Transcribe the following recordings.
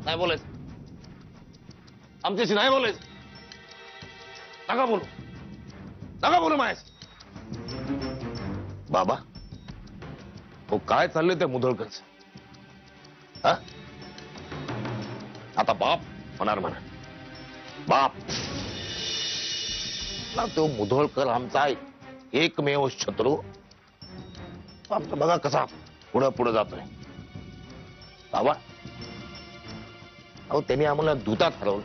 नाही बोलायचं, आमच्याशी नाही बोलायचं. नका बोलू, नका बोलू मायास. बाबा हो, काय चाललंय त्या मुधोळकरचं? हा, आता बाप होणार म्हणा, बाप ना. तो मुधोळकर आमचा एकमेव शत्रू. आमचा बघा कसा पुढं पुढं जातोय. बाबा अहो, त्यांनी आम्हाला दूतात हरवलं,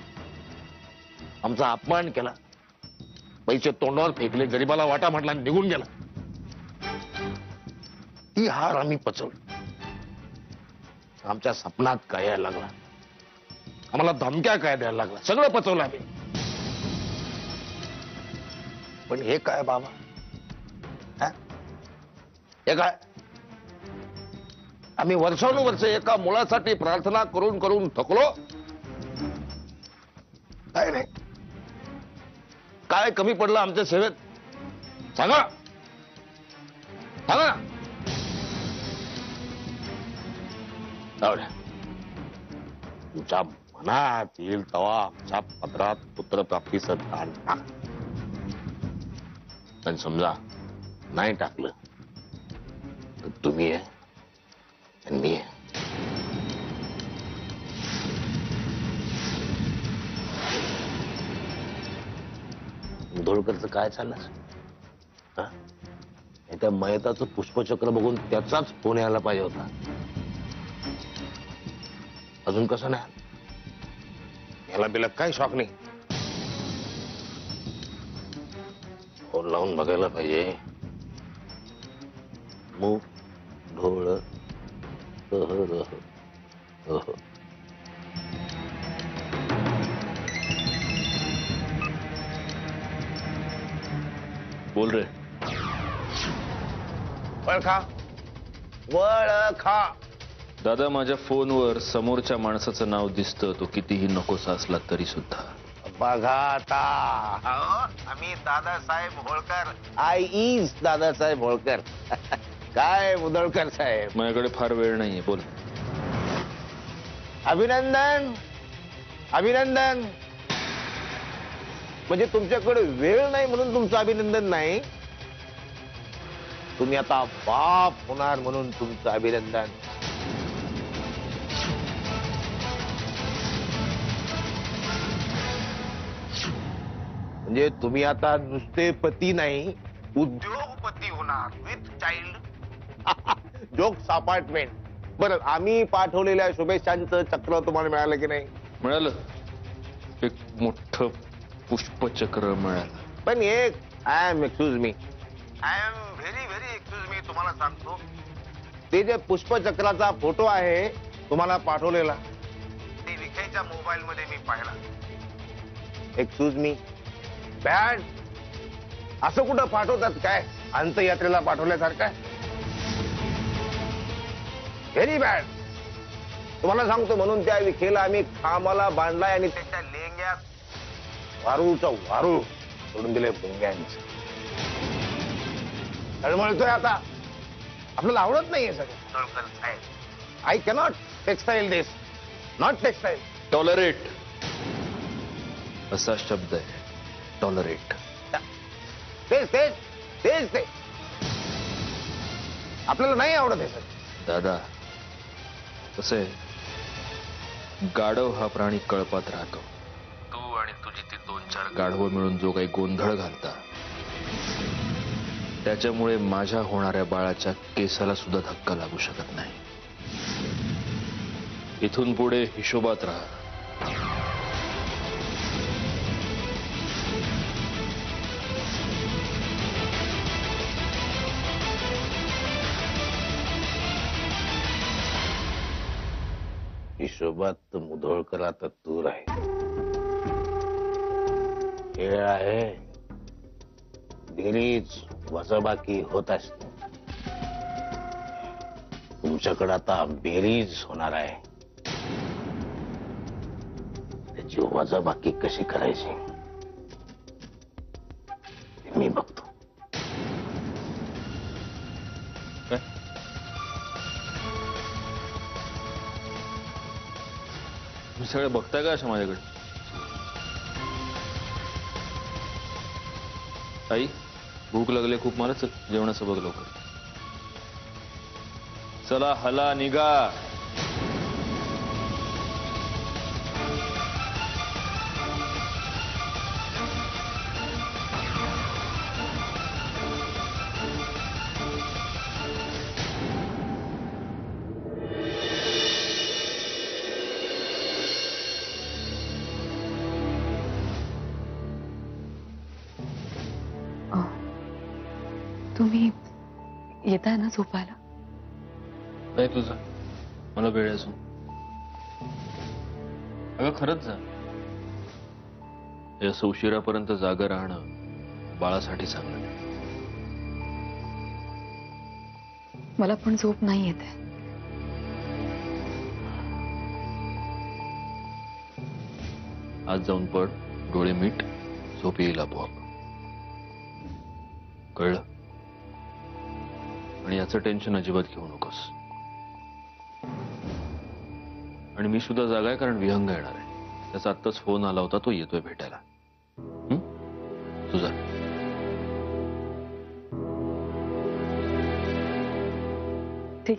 आमचा अपमान केला, पैसे तोंडावर फेकले, गरीबाला वाटा म्हटला आणि निघून गेला. ती हार आम्ही पचवली. आमच्या स्वप्नात काय यायला लागला, आम्हाला धमक्या काय द्यायला लागला, सगळं पचवलं आम्ही. पण हे काय बाबा, हे काय? आम्ही वर्षानुवर्ष एका मुलासाठी प्रार्थना करून करून थकलो. काय नाही, काय कमी पडलं आमच्या सेवेत? सांगा, सांगा. तुमच्या मनात येईल तेव्हा आमच्या पदरात पुत्रप्राप्तीचं दान टाक. पण समजा नाही टाकलं तर तुम्ही आहे आणि मी आहे. मुधोळकरचं काय चाललं? त्या मयताचं पुष्पचक्र बघून त्याचाच फोन यायला पाहिजे होता. अजून कसं नाही? याला बिला काय शॉक नाही? फोन लावून बघायला पाहिजे. मुधोळ बोल रे. वळखा, वळखा. दादा, माझ्या फोनवर समोरच्या माणसाचं नाव दिसतं, तो कितीही नकोसा असला तरी सुद्धा. बघा आता, आम्ही दादासाहेब होळकर, आय इज दादासाहेब होळकर. काय मुधोळकर साहेब? माझ्याकडे फार वेळ नाहीये, बोल. अभिनंदन, अभिनंदन. म्हणजे तुमच्याकडे वेळ नाही म्हणून तुमचं अभिनंदन नाही, तुम्ही आता बाप होणार म्हणून तुमचं अभिनंदन. म्हणजे तुम्ही आता नुसते पती नाही, उद्योगपती होणार विथ चाइल्ड. Jokes apartment. बरं, आम्ही पाठवलेल्या शुभेच्छांचं चक्र तुम्हाला मिळालं की नाही? मिळालं, एक मोठं पुष्पचक्र मिळालं. पण एक I am excuse me, I am very very excuse me, तुम्हाला सांगतो, ते जे पुष्पचक्राचा फोटो आहे तुम्हाला पाठवलेला, ते विखेच्या मोबाईल मध्ये मी पाहिला. Excuse me, bad. असं कुठं पाठवतात काय? अंत्ययात्रेला पाठवल्यासारखं. Very bad. तुम्हाला सांगतो, म्हणून त्या विखेला आम्ही खांबाला बांधलाय आणि त्याच्या लेंग्यात वारूचा वारू सोडून दिले. भुंग्यांच तळमळतोय आता. आपल्याला आवडत नाहीये सगळं. I cannot textile this, not textile. Tolerate असा शब्द आहे, टॉलरेट. तेच तेच तेच ते आपल्याला नाही आवडत आहे सर. दादा, कसं आहे, गाढव हा प्राणी कळपात राहतो. तू आणि तुझी ती 2-4 गाढवं मिळून जो काही गोंधळ घालता, त्याच्यामुळे माझ्या होणाऱ्या बाळाच्या केसाला सुद्धा धक्का लागू शकत नाही. इथून पुढे हिशोबात राहा. हिशोबात मुधोळकर आता दूर आहे. खेळ आहे, बेरीज वजाबाकी होत असते. तुमच्याकडे आता बेरीज होणार आहे. त्याची वजाबाकी कशी करायची ते मी बघतो. सगळे बघताय का अशा माझ्याकडे? आई, भूक लागले खूप, मला. चल जेवणाचं बघ लवकर. चला हला निघा. तुम्ही येताय ना झोपायला? नाही तुझं, मला वेळ आहे अजून. अगं खरंच जा. हे असं उशिरापर्यंत जागा राहणं बाळासाठी चांगलं नाही. मला पण झोप नाही येते. आज जाऊन पड, डोळे मीट, झोप येईल आपोआप. कळलं? आणि याचं टेन्शन अजिबात घेऊ नकोस. आणि मी सुद्धा जागा आहे, कारण विहंग येणार आहे. त्याचा आत्ताच फोन आला होता, तो येतोय भेटायला. तुझा ठीक.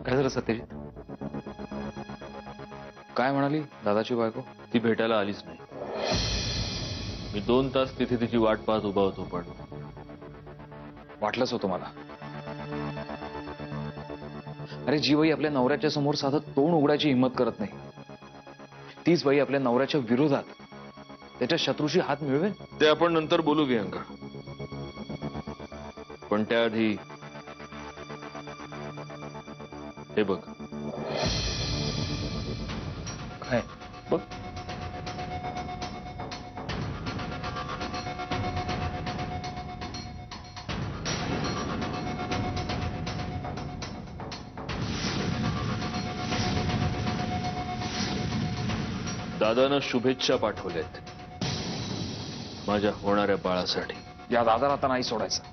काय झालं सत्यजित? काय म्हणाली दादाची बायको? ती भेटायला आलीच नाही. मी 2 तास तिथे तिची वाट पाहत उभा होतो, पण वाटलंच होतं मला. अरे जी बाई आपल्या नवऱ्याच्या समोर साधं तोंड उघडायची हिंमत करत नाही, तीच बाई आपल्या नवऱ्याच्या विरोधात त्याच्या शत्रूशी हात मिळवेल. ते आपण नंतर बोलू विहंगा. पण त्याआधी हे बघ. काय बघ. दादानं शुभेच्छा पाठवल्यात माझ्या होणाऱ्या बाळासाठी. या दादाला आता नाही सोडायचं.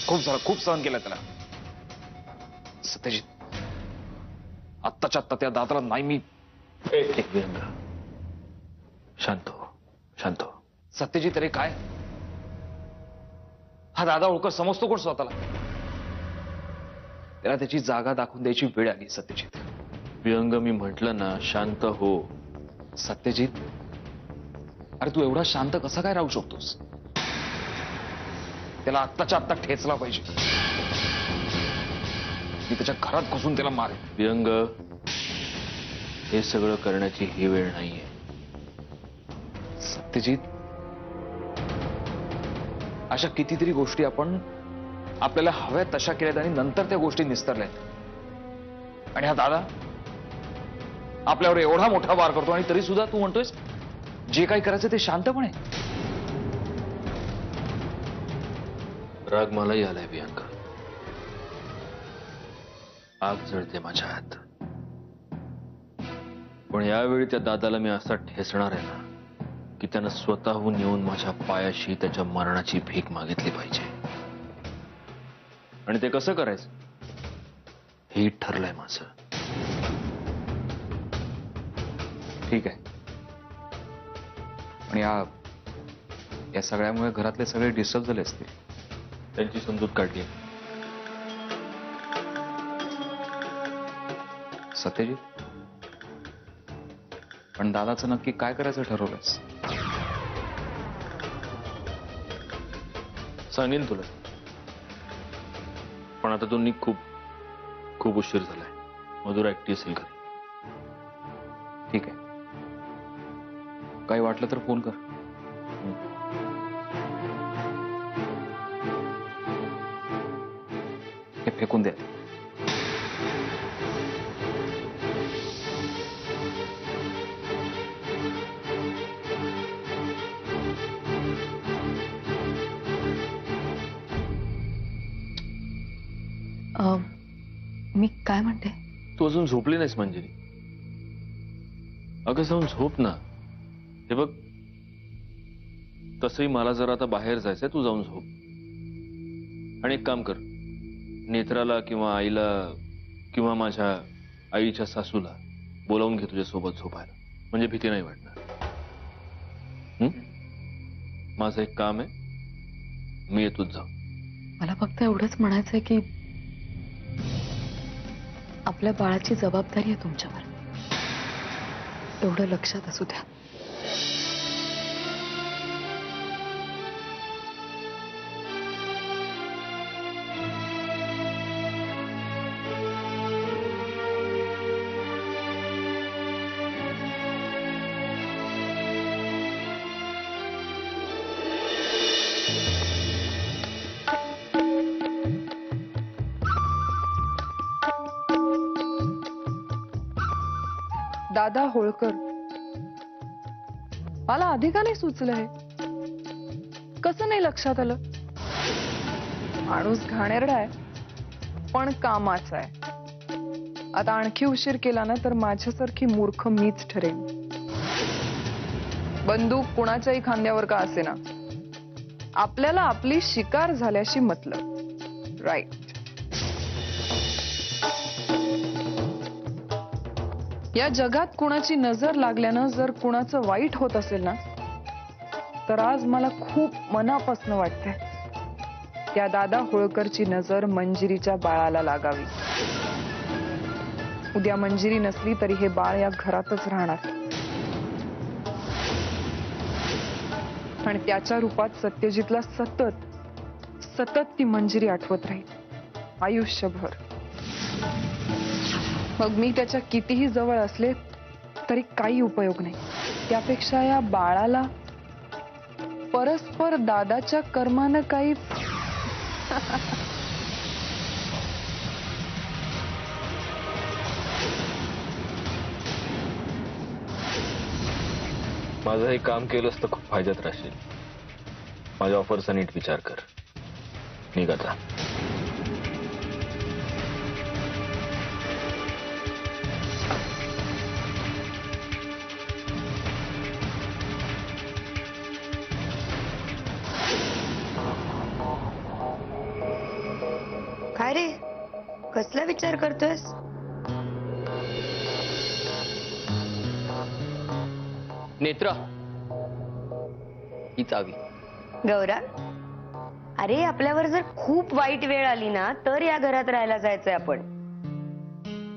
खूप झालं, खूप सहन केलं त्याला. सत्यजित, आत्ताच्या आत्ता त्या दादाला नाही मी. एक विहंगा, शांत हो, शांत हो. सत्यजित अरे काय, हा दादा ओळख समजतो कोण स्वतःला? त्याला त्याची जागा दाखवून द्यायची वेळ आली. सत्यजित विहंग, मी म्हटलं ना शांत हो. सत्यजित, अरे तू एवढा शांत कसा काय राहू शकतोस? त्याला आत्ताच्या आत्ता ठेचला पाहिजे. मी त्याच्या घरात घुसून त्याला मारेन. विहंग, हे सगळं करण्याची ही वेळ नाहीये. सत्यजित, अशा कितीतरी गोष्टी आपण आपल्याला हव्यात तशा केल्यात आणि नंतर त्या गोष्टी निस्तरल्यात. आणि हा दादा आपल्यावर एवढा मोठा वार करतो आणि तरी सुद्धा तू म्हणतोयस जे काही करायचं ते शांतपणे. राग मलाही आलाय विहंग. आग जळते माझ्या हात. पण यावेळी त्या दादाला मी असा ठेचणार आहे ना की त्यानं स्वतःहून येऊन माझ्या पायाशी त्याच्या मरणाची भीक मागितली पाहिजे. आणि ते कसं करायचं हे ठरलंय माझं. ठीक आहे. आणि या सगळ्यामुळे घरातले सगळे डिस्टर्ब झाले असतील. त्यांची समजूत काढली. सत्यजित, पण दादाचं नक्की काय करायचं ठरवलंयस? सांगेन तुला. पण आता तू निघ. खूप खूप उशीर झालाय. मधुरा एकटी असेल घरी. ठीक आहे. काही वाटलं तर फोन कर. हे फेकून द्या. मी काय म्हणते? तू अजून झोपली नाहीस मंजिरी. अगं जाऊन झोप ना. हे बघ, तसंही मला जरा आता बाहेर जायचंय, तू जाऊन झोप. आणि एक काम कर, नेत्राला किंवा आईला किंवा माझ्या आईच्या सासूला बोलावून घे तुझ्या सोबत झोपायला, म्हणजे भीती नाही वाटणार. माझं एक काम आहे, मी येतोच जाऊ. मला फक्त एवढंच म्हणायचंय की आपल्या बाळाची जबाबदारी आहे तुमच्यावर. एवढं लक्षात असू द्या. दादा होळकर. मला आधी का नाही सुचलं हे? कसं नाही लक्षात आलं? माणूस घाणेरडा आहे पण कामाचा आहे. आता आणखी उशीर केला ना तर माझ्यासारखी मूर्ख मीच ठरेन. बंदूक कुणाच्याही खांद्यावर का असेना, आपल्याला आपली शिकार झाल्याशी मतलब. राईट. या जगात कुणाची नजर लागल्यानं जर कुणाचं वाईट होत असेल ना, तर आज मला खूप मनापासून वाटतंय त्या दादा होळकरची नजर मंजिरीच्या बाळाला लागावी. उद्या मंजिरी नसली तरी हे बाळ या घरातच राहणार आणि त्याच्या रूपात सत्यजितला सतत सतत ती मंजिरी आठवत राहील आयुष्यभर. मग मी त्याच्या कितीही जवळ असले तरी काही उपयोग नाही. त्यापेक्षा या बाळाला परस्पर दादाच्या कर्मानं काही माझं हे काम केलंस तर खूप फायद्यात राहशील. माझ्या ऑफरचा नीट विचार कर. निघ आता. काय रे, कसला विचार करतोयस? नेत्रा, ही चावी. गौरा, अरे आपल्यावर जर खूप वाईट वेळ आली ना तर या घरात राहायला जायचंय आपण.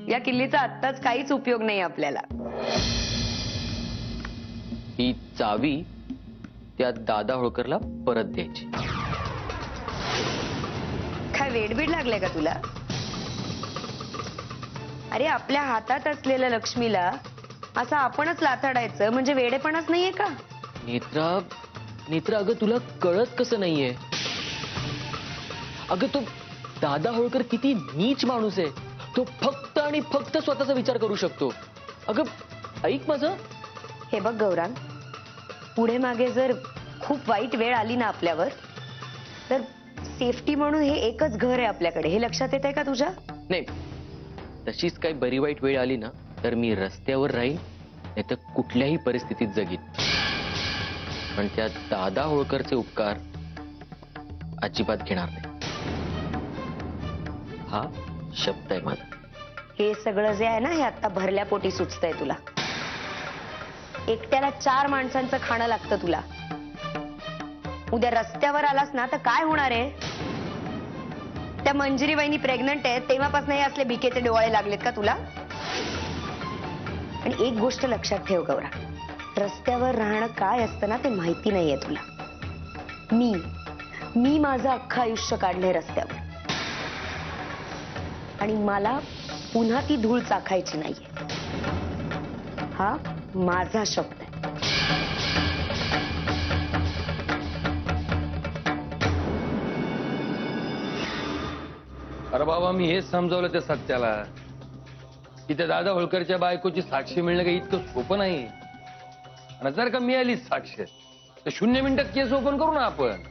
या किल्लीचा आत्ताच काहीच उपयोग नाही आपल्याला. ही चावी त्या दादा होळकरला परत द्यायची. काय वेडबीड लागलाय का तुला? अरे आपल्या हातात असलेल्या लक्ष्मीला असं आपणच लाथाडायचं म्हणजे वेडेपणाच नाहीये का? नेत्रा, नेत्रा, अगं तुला कळत कसं नाहीये? अगं तो दादा होळकर किती नीच माणूस आहे. तो फक्त आणि फक्त स्वतःचा विचार करू शकतो. अगं ऐक माझं. हे बघ गौरांग, पुढे मागे जर खूप वाईट वेळ आली ना आपल्यावर तर सेफ्टी म्हणून हे एकच घर आहे आपल्याकडे. हे लक्षात येत आहे का तुझ्या? नाही, तशीच काही बरी वाईट वेळ आली ना तर मी रस्त्यावर राहीन, नाही तर कुठल्याही परिस्थितीत जगीन. पण त्या दादा होळकरचे उपकार अजिबात घेणार नाही. हा शब्द आहे माझा. हे सगळं जे आहे ना हे आता भरल्या पोटी सुचतंय तुला. एकट्याला 4 माणसांचं खाणं लागतं तुला. उद्या रस्त्यावर आलास ना तर काय होणार आहे? त्या मंजिरी वहिनी प्रेग्नंट आहे तेव्हापासून हे असले भिकेचे डोळे लागलेत का तुला? आणि एक गोष्ट लक्षात ठेव गौरा, रस्त्यावर राहणं काय असतं ना ते माहिती नाहीये तुला. मी माझं अख्खं आयुष्य काढलंय रस्त्यावर आणि मला पुन्हा ती धूळ चाखायची नाहीये. हा माझा शब्द आहे. अरे बाबा, मी हेच समजावलं त्या सत्याला की त्या दादा होळकरच्या बायकोची साक्ष मिळणं काही इतकं सोपं नाही. आणि जर का मिळालीच साक्ष तर 0 मिनिटात केस ओपन करू ना आपण.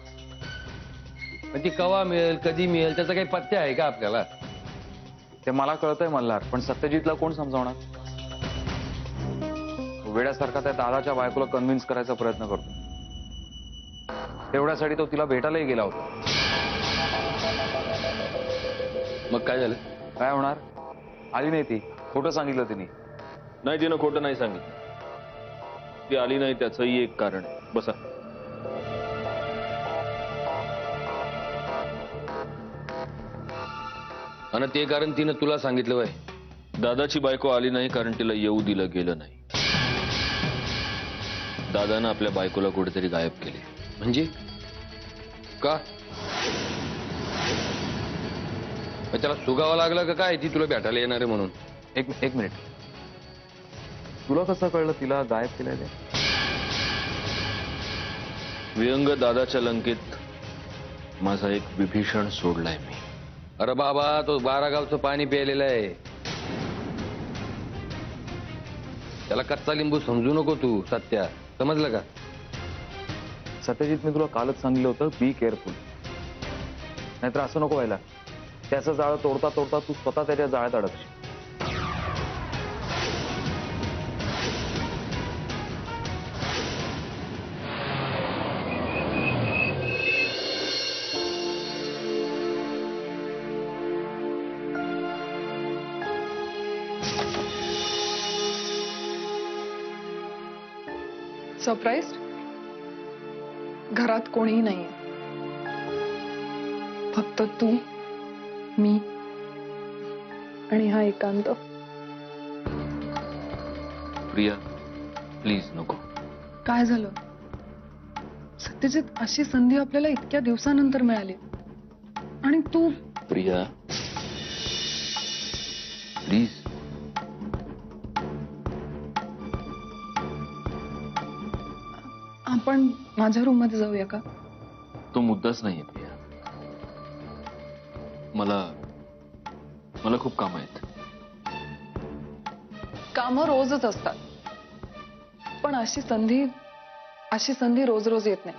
पण ती कवा मिळेल, कधी मिळेल त्याचा काही पत्ते आहे का आपल्याला? ते मला कळतंय मल्हार, पण सत्यजितला कोण समजावणार? वेड्यासारखा त्या दादाच्या बायकोला कन्व्हिन्स करायचा प्रयत्न करतो. तेवढ्यासाठी तो तिला भेटायलाही गेला होता. मग काय झालं? काय होणार? आली नाही ती. खोटं सांगितलं तिने. नाही, तिनं खोटं नाही सांगितलं. ती आली नाही त्याचंही एक कारण आहे. बसा. आणि ते कारण तिनं तुला सांगितलं वय? दादाची बायको आली नाही कारण तिला येऊ दिलं गेलं नाही. दादानं आपल्या बायकोला कुठेतरी गायब केले. म्हणजे का? मग त्याला सुगावं लागलं का काय ती तुला भेटायला येणार आहे म्हणून? एक मिनिट. तुला कसं कळलं तिला गायब केलंय ते? विहंग दादाच्या लंकेत माझा एक विभीषण सोडलाय मी. अरे बाबा, तो 12 गावचं पाणी प्यायलेलं आहे. त्याला कच्चा लिंबू समजू नको तू. सत्या, समजलं का? सत्यजित, मी तुला कालच सांगितलं होतं, बी केअरफुल. नाहीतर असं नको व्हायला. त्याचं जाळं तोडता तोडता तू स्वतः त्याच्या जाळ्यात अडकशील. सरप्राईज? घरात कोणीही नाहीये, फक्त तू, मी आणि हा एकांत. प्रिया, प्लीज नको. काय झालं सत्यजित? अशी संधी आपल्याला इतक्या दिवसानंतर मिळाली आणि तू. प्रिया, प्लीज. आपण माझ्या रूम मध्ये जाऊया का? तो मुद्दाच नाहीये प्रिया. मला खूप काम आहेत. कामं रोजच असतात, पण अशी संधी रोज रोज येत नाही.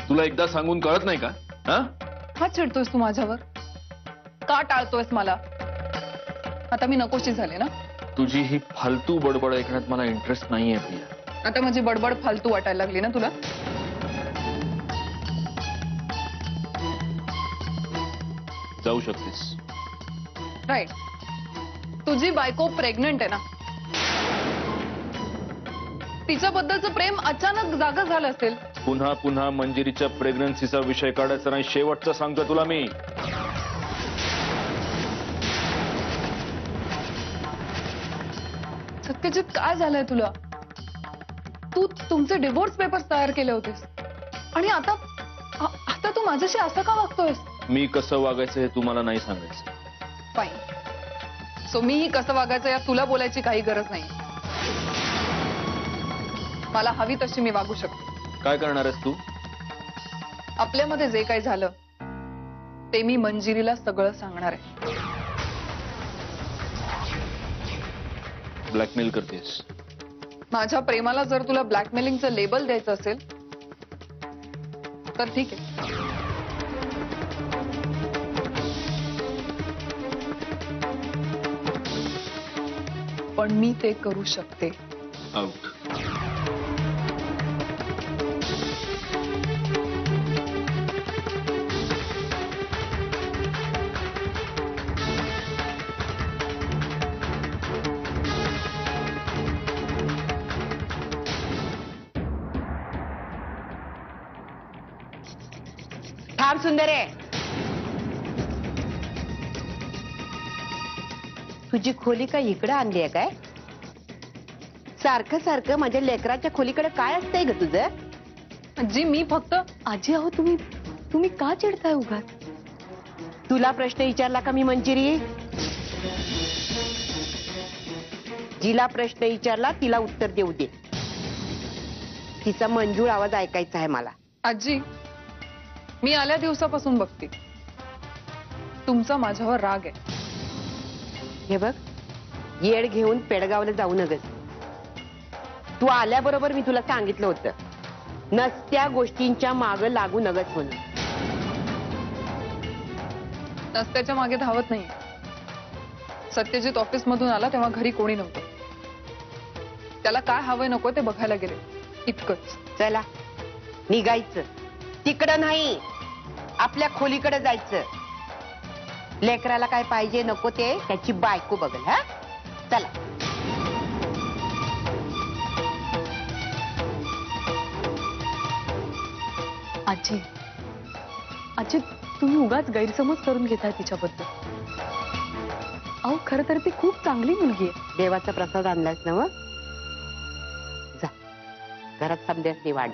तुला एकदा सांगून कळत नाही का? का चिडतोयस तू माझ्यावर? का टाळतोयस मला? आता मी नकोशी झाले ना? तुझी ही फालतू बडबड ऐकण्यात मला इंटरेस्ट नाहीये प्रिया. आता माझी बडबड फालतू वाटायला लागली ना तुला? जाऊ शकतेस. राईट. तुझी बायको प्रेग्नंट आहे ना? तिच्याबद्दलचं प्रेम अचानक जागा झालं असेल. पुन्हा पुन्हा मंजिरीच्या प्रेग्नन्सीचा विषय काढायचा नाही. शेवटचं सांगतो तुला मी. सत्यजित, काय झालंय तुला? तू तुमचे डिवोर्स पेपर्स तयार केले होतेस आणि आता तू माझ्याशी असं का वागतोयस? मी कसं वागायचं हे तुम्हाला नाही सांगायचं. फाईन. सो मीही कसं वागायचं या तुला बोलायची काही गरज नाही. मला हवी तशी मी वागू शकते. काय करणार आहेस तू? आपल्यामध्ये जे काही झालं ते मी मंजिरीला सगळं सांगणार आहे. ब्लॅकमेल करतेस? माझ्या प्रेमाला जर तुला ब्लॅकमेलिंगचं लेबल द्यायचं असेल तर ठीक आहे. पण मी ते करू शकते. आउट. थांब सुंदरे. तुझी खोली काय इकडे आणली आहे काय? सारखं सारखं माझ्या लेकराच्या खोलीकडे काय असतंय ग तुझं? जी मी फक्त. आजी, अहो तुम्ही का चिडताय उगाच? तुला प्रश्न विचारला का मी मंजिरी? जिला प्रश्न विचारला तिला उत्तर देऊ दे. तिचा मंजूळ आवाज ऐकायचा आहे मला. आजी, मी आल्या दिवसापासून बघते तुमचा माझ्यावर राग आहे. हे बघ, येड घेऊन पेडगावला जाऊ नगस. तू आल्याबरोबर मी तुला सांगितलं होतं, नसत्या गोष्टींच्या माग लागू नगस म्हणून. रस्त्याच्या मागे धावत नाही. सत्यजित ऑफिस मधून आला तेव्हा घरी कोणी नव्हतं. त्याला काय हवंय नको ते बघायला गेले, इतकंच. चला निघायचं. तिकडं नाही, आपल्या खोलीकडे जायचं. लेकराला काय पाहिजे नको ते त्याची बायको बघल. हा चला. आजी आजी तुम्ही उगाच गैरसमज करून घेताय तिच्याबद्दल. अहो खरं तर ती खूप चांगली मुलगी आहे. देवाचा प्रसाद आणलायस ना? जा घरात समध्यासनी वाढ.